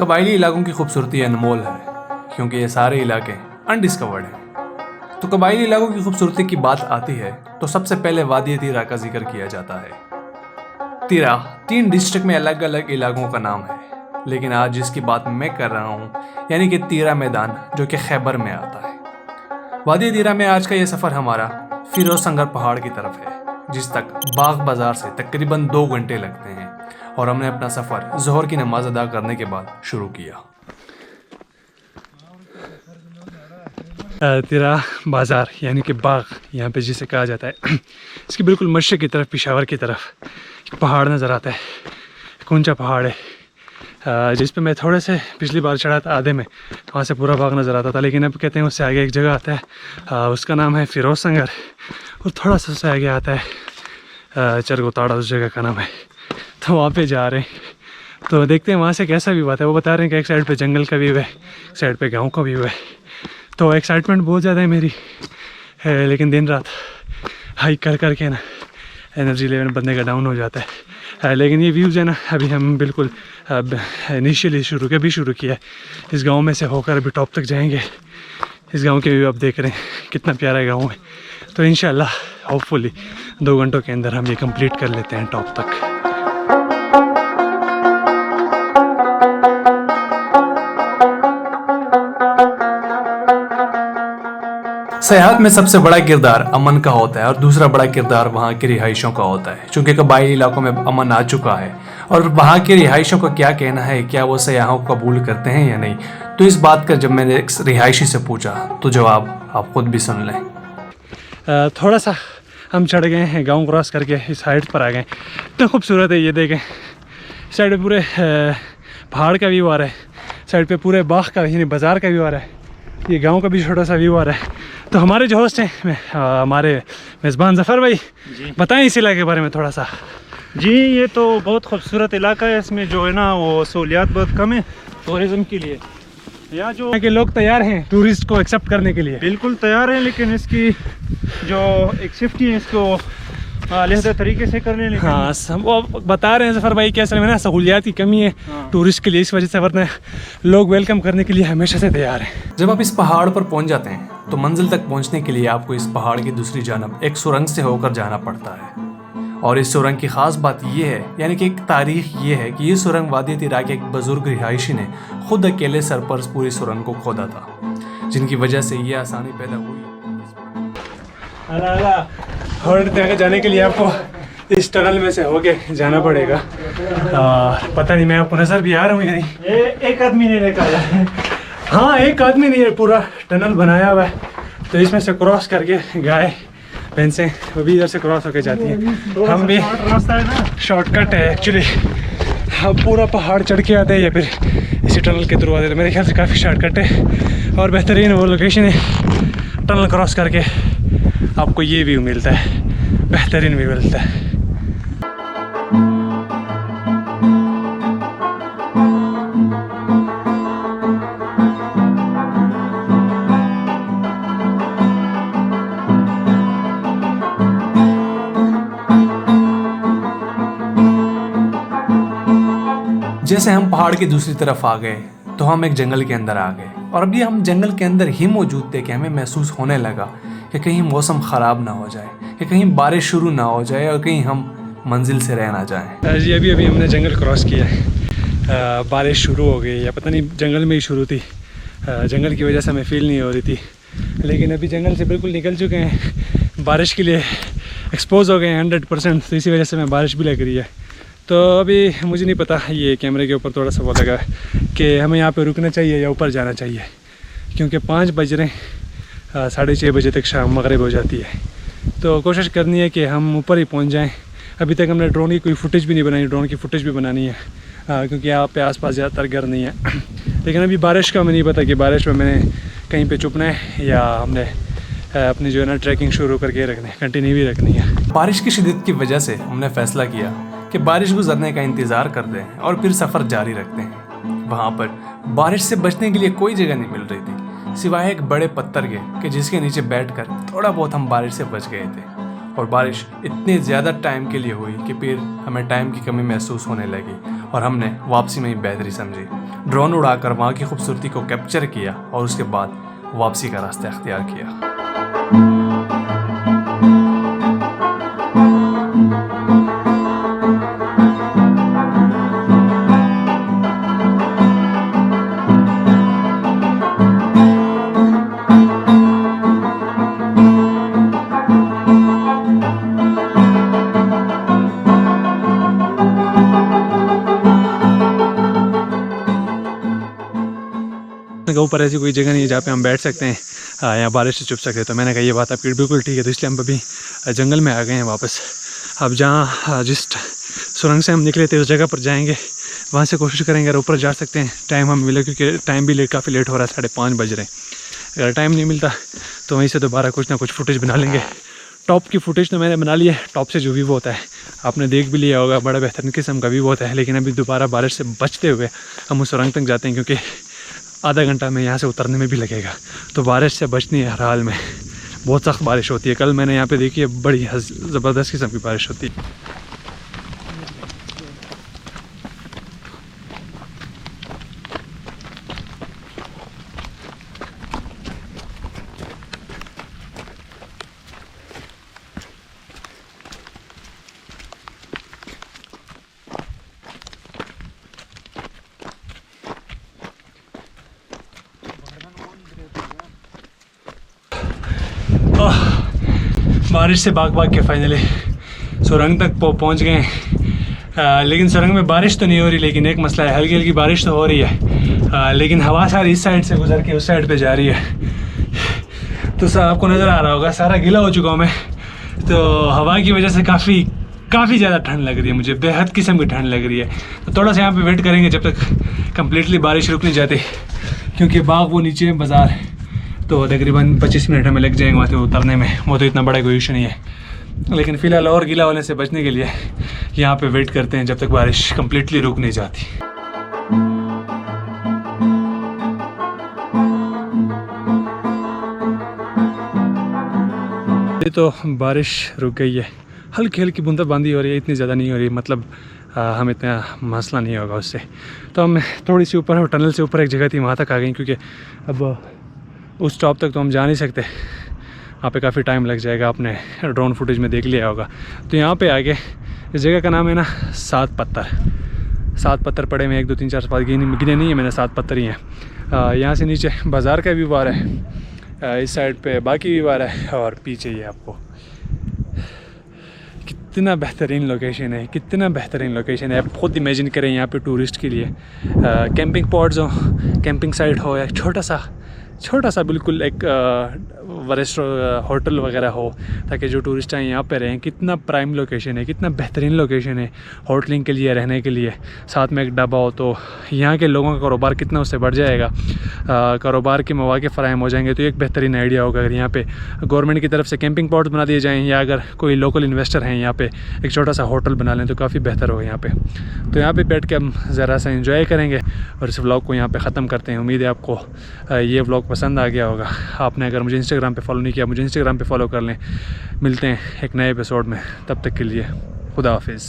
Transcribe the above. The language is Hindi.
कबायली इलाकों की खूबसूरती अनमोल है क्योंकि ये सारे इलाके अनडिस्कवर्ड हैं। तो कबायली इलाकों की खूबसूरती की बात आती है तो सबसे पहले वादी तीरा का जिक्र किया जाता है। तीरा 3 डिस्ट्रिक्ट में अलग अलग इलाकों का नाम है, लेकिन आज जिसकी बात मैं कर रहा हूँ यानी कि तीरा मैदान जो कि खैबर में आता है। वादी तीरा में आज का ये सफ़र हमारा फिरोज संगर पहाड़ की तरफ है, जिस तक बाग बाजार से तकरीबन 2 घंटे लगते हैं और हमने अपना सफ़र ज़ोहर की नमाज अदा करने के बाद शुरू किया। तीरा बाज़ार यानी कि बाग यहाँ पे जिसे कहा जाता है, इसकी बिल्कुल मशरक़ की तरफ पेशावर की तरफ एक पहाड़ नज़र आता है। एक ऊंचा पहाड़ है जिस पे मैं थोड़े से पिछली बार चढ़ा था आधे में, वहाँ से पूरा बाग नज़र आता था, लेकिन अब कहते हैं उससे आगे एक जगह आता है उसका नाम है फिरोज संगर, और थोड़ा सा उससे आगे आता है चरगोताड़ा उस जगह का नाम है। तो वहाँ पे जा रहे हैं, तो देखते हैं वहाँ से कैसा व्यू आता है। वो बता रहे हैं कि एक साइड पे जंगल का व्यू है, एक साइड पे गांव का व्यू है। तो एक्साइटमेंट बहुत ज़्यादा है मेरी है, लेकिन दिन रात हाइक कर कर के ना एनर्जी लेवल बंदे का डाउन हो जाता है। लेकिन ये व्यूज़ है ना, अभी हम बिल्कुल इनिशियली शुरू किया है। इस गांव में से होकर अभी टॉप तक जाएंगे। इस गांव के व्यू आप देख रहे हैं कितना प्यारा गांव है। तो इंशाल्लाह होपफुली 2 घंटों के अंदर हम ये कंप्लीट कर लेते हैं टॉप तक। सयाहत में सबसे बड़ा किरदार अमन का होता है और दूसरा बड़ा किरदार वहाँ की रिहाइशों का होता है। चूँकि कबायली इलाकों में अमन आ चुका है और वहाँ के रिहाइशों का क्या कहना है, क्या वो सयाहों को कबूल करते हैं या नहीं, तो इस बात का जब मैंने एक रिहायशी से पूछा तो जवाब आप खुद भी सुन लें। थोड़ा सा हम चढ़ गए हैं, गांव क्रॉस करके इस हाइट पर आ गए। इतना खूबसूरत है ये देखें। साइड पे पूरे पहाड़ का व्यू आ रहा है, साइड पे पूरे बाग का यानी बाज़ार का व्यू आ रहा है, ये गांव का भी छोटा सा व्यू आ रहा है। तो हमारे जो होस्ट हैं हमारे मेज़बान ज़फ़र भाई, बताएं इस इलाके के बारे में थोड़ा सा। जी, ये तो बहुत खूबसूरत इलाका है। इसमें जो है ना वो सहूलियात बहुत कम है टूरिज़म के लिए। यहाँ जो के लोग तैयार हैं टूरिस्ट को एक्सेप्ट करने के लिए, बिल्कुल तैयार हैं, लेकिन इसकी जो एक सेफ्टी है इसको अलहदा तरीके से करने लेकिन हाँ वो बता रहे हैं ज़फ़र भाई कि असल में ना सहूलियात की कमी है टूरिस्ट के लिए, इस वजह से, वरना लोग वेलकम करने के लिए हमेशा से तैयार हैं। जब आप इस पहाड़ पर पहुंच जाते हैं तो मंजिल तक पहुंचने के लिए आपको इस पहाड़ की दूसरी जानब एक सुरंग से होकर जाना पड़ता है। और इस सुरंग की ख़ास बात यह है, यानी कि एक तारीख ये है कि ये सुरंग वादी तीरा के एक बुजुर्ग रिहायशी ने खुद अकेले सर पर पूरी सुरंग को खोदा था, जिनकी वजह से ये आसानी पैदा हुई। और जाने के लिए आपको इस टनल में से होके जाना पड़ेगा। पता नहीं मैं आपको नज़र भी आ रहा हूँ या नहीं। एक आदमी ने निकाला है। हाँ, एक आदमी नहीं है, पूरा टनल बनाया हुआ है। तो इसमें से क्रॉस करके गाय भैंसें वो भी इधर से क्रॉस होके जाती हैं। हम भी रास्ता है ना, शॉर्टकट है एक्चुअली। हम पूरा पहाड़ चढ़ के आते हैं या फिर इसी टनल के थ्रू आते हैं। मेरे ख्याल से काफ़ी शॉर्टकट है और बेहतरीन वो लोकेशन है। टनल क्रॉस करके आपको ये व्यू मिलता है, बेहतरीन व्यू मिलता है। जैसे हम पहाड़ की दूसरी तरफ आ गए तो हम एक जंगल के अंदर आ गए, और अभी हम जंगल के अंदर ही मौजूद थे कि हमें महसूस होने लगा कि कहीं मौसम ख़राब ना हो जाए, कि कहीं बारिश शुरू ना हो जाए और कहीं हम मंजिल से रह ना जाएं। जी अभी हमने जंगल क्रॉस किया है। बारिश शुरू हो गई या पता नहीं जंगल में ही शुरू थी, जंगल की वजह से हमें फील नहीं हो रही थी, लेकिन अभी जंगल से बिल्कुल निकल चुके हैं, बारिश के लिए एक्सपोज हो गए हैं 100%। तो इसी वजह से हमें बारिश भी लग रही है। तो अभी मुझे नहीं पता, ये कैमरे के ऊपर थोड़ा सा वो लगा कि हमें यहाँ पे रुकना चाहिए या ऊपर जाना चाहिए, क्योंकि 5 बज रहे हैं, 6:30 बजे तक शाम मगरिब हो जाती है। तो कोशिश करनी है कि हम ऊपर ही पहुँच जाएँ। अभी तक हमने ड्रोन की कोई फुटेज भी नहीं बनाई, ड्रोन की फुटेज भी बनानी है क्योंकि यहाँ पे आसपास ज़्यादातर घर नहीं है। लेकिन अभी बारिश का हमें नहीं पता कि बारिश में मैंने कहीं पे चुपना है या हमने अपनी जो है ना ट्रैकिंग शुरू करके रखनी है, कंटिन्यू भी रखनी है। बारिश की शिद्दत की वजह से हमने फैसला किया कि बारिश गुजरने का इंतज़ार करते हैं और फिर सफ़र जारी रखते हैं। वहाँ पर बारिश से बचने के लिए कोई जगह नहीं मिल रही थी सिवाय एक बड़े पत्थर के जिसके नीचे बैठकर थोड़ा बहुत हम बारिश से बच गए थे। और बारिश इतने ज़्यादा टाइम के लिए हुई कि फिर हमें टाइम की कमी महसूस होने लगी और हमने वापसी में ही बेहतरी समझी। ड्रोन उड़ाकर वहाँ की खूबसूरती को कैप्चर किया और उसके बाद वापसी का रास्ता अख्तियार किया। ऊपर ऐसी कोई जगह नहीं है जहाँ पे हम बैठ सकते हैं या बारिश से छुप सकते हैं। तो मैंने कहा ये बात आपकी बिल्कुल ठीक है, तो इसलिए हम अभी जंगल में आ गए हैं वापस। अब जहाँ जिस सुरंग से हम निकले थे उस जगह पर जाएंगे, वहाँ से कोशिश करेंगे अगर ऊपर जा सकते हैं। टाइम हम मिले क्योंकि टाइम भी काफ़ी लेट हो रहा है, 5:30 बज रहे हैं। अगर टाइम नहीं मिलता तो वहीं से दोबारा कुछ ना कुछ फुटेज बना लेंगे। टॉप की फुटेज तो मैंने बना ली है, टॉप से जो व्यू होता है आपने देख भी लिया होगा, बड़ा बेहतरीन किस्म का व्यू होता है। लेकिन अभी दोबारा बारिश से बचते हुए हम उस सुरंग तक जाते हैं क्योंकि आधा घंटा में यहाँ से उतरने में भी लगेगा। तो बारिश से बचनी है हर हाल में, बहुत सख्त बारिश होती है। कल मैंने यहाँ पे देखी है, बड़ी ज़बरदस्त किस्म की बारिश होती है। बारिश से भाग के फाइनली सुरंग तक पहुंच गए। लेकिन सुरंग में बारिश तो नहीं हो रही, लेकिन एक मसला है, हल्की हल्की बारिश तो हो रही है। लेकिन हवा सारी इस साइड से गुजर के उस साइड पे जा रही है। तो आपको नज़र आ रहा होगा सारा गीला हो चुका हूँ मैं। तो हवा की वजह से काफ़ी ज़्यादा ठंड लग रही है, मुझे बेहद किस्म की ठंड लग रही है। तो थोड़ा सा यहाँ पे वेट करेंगे जब तक कम्प्लीटली बारिश रुक नहीं जाती, क्योंकि बाग वो नीचे में बाज़ार, तो तकरीबन 25 मिनट हमें लग जाएंगे वहाँ से उतरने में। वो तो इतना बड़ा कोई इशू नहीं है, लेकिन फ़िलहाल और गीला होने से बचने के लिए यहाँ पे वेट करते हैं जब तक बारिश कम्प्लीटली रुक नहीं जाती। ये तो बारिश रुक गई है, हल्की हल्की बूंदाबांदी हो रही है, इतनी ज़्यादा नहीं हो रही, मतलब हम इतना मसला नहीं होगा उससे। तो हम थोड़ी सी ऊपर टनल से ऊपर एक जगह थी, वहाँ तक आ गई, क्योंकि अब उस टॉप तक तो हम जा नहीं सकते, वहाँ पे काफ़ी टाइम लग जाएगा। आपने ड्रोन फुटेज में देख लिया होगा। तो यहाँ पे आगे इस जगह का नाम है ना 7 पत्थर पड़े हुए, 1 2 3 4 5 गिने नहीं है मैंने, 7 पत्थर ही हैं। यहाँ से नीचे बाज़ार का व्यू आ रहा है, इस साइड पे बाकी व्यू आ रहा है, और पीछे ये आपको कितना बेहतरीन लोकेशन है, कितना बेहतरीन लोकेशन है। आप खुद इमेजिन करें यहाँ पे टूरिस्ट के लिए कैंपिंग पॉट्स हो, कैंपिंग साइट हो, या छोटा सा बिल्कुल एक होटल वगैरह हो, ताकि जो टूरिस्ट आए यहाँ पे रहें। कितना प्राइम लोकेशन है, कितना बेहतरीन लोकेशन है होटलिंग के लिए, रहने के लिए। साथ में एक ढाबा हो तो यहाँ के लोगों का कारोबार कितना उससे बढ़ जाएगा, कारोबार के मौके फ़राहम हो जाएंगे। तो एक बेहतरीन आइडिया होगा अगर यहाँ पे गवर्नमेंट की तरफ से कैंपिंग पॉट्स बना दिए जाएँ, या अगर कोई लोकल इन्वेस्टर हैं यहाँ पे एक छोटा सा होटल बना लें तो काफ़ी बेहतर होगा यहाँ पे। तो यहाँ पे बैठ के हम ज़रा सा एंजॉय करेंगे और इस व्लॉग को यहाँ पे ख़त्म करते हैं। उम्मीद है आपको ये व्लॉग पसंद आ गया होगा। आपने अगर मुझे इंस्टाग्राम पे फॉलो नहीं किया, मुझे इंस्टाग्राम पे फॉलो कर लें। मिलते हैं एक नए एपिसोड में, तब तक के लिए खुदा हाफिज़।